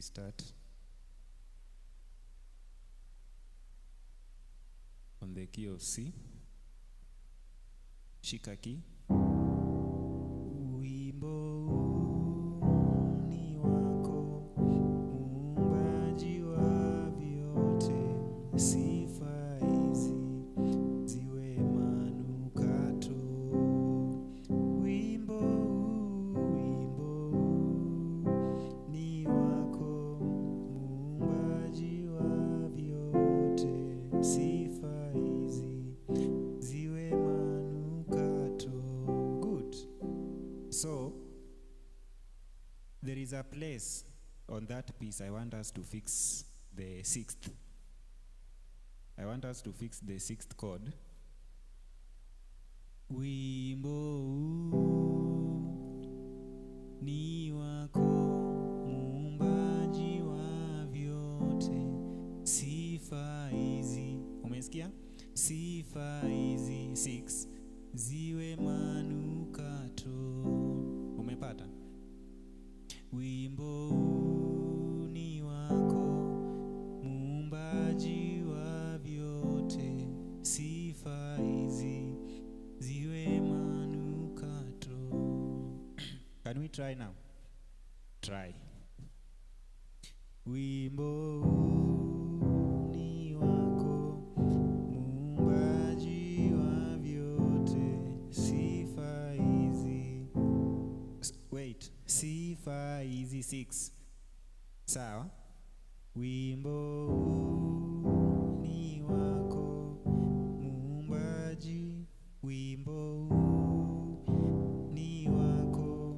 start on the key of C. Shika key. Wimbo ni wako, muumbaji wa vyote, sifa hizi ziwe manukato. Wimbo ni wako, muumbaji wa vyote, sifa hizi ziwe manukato. Good. So there is a place on that piece I want us to fix the sixth. I want us to fix the sixth chord. Wimbo ni wako, muumbaji wa vyote, sifa hizi, umesikia? Sifa hizi 6 ziwe manukato. Umepata? Wimbo ni wako, muumbaji wa vyote, sifa hizi ziwe manukato. Can we try now? Try. Wimbo ni wako, muumbaji wa vyote, sifa hizi. Wait, sifa hizi 6. Sawa? Wimbo ni wako, muumbaji. Wimbo ni wako,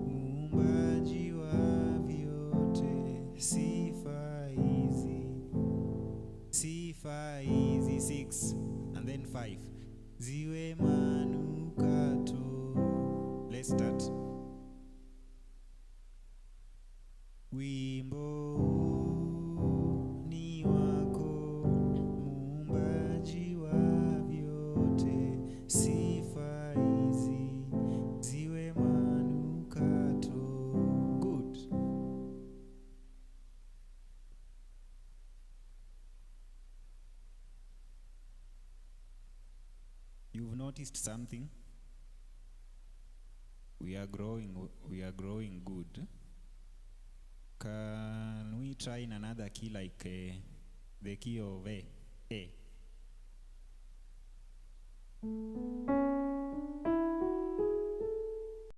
muumbaji wa vyote, sifa hizi. Sifa hizi 6 and then 5 ziwe manukato. Let's start. Wimbo ni wako, muumbaji wa vyote, sifa hizi ziwe manukato. Good. You've noticed something? We are growing good. Can we try in another key like the key of A?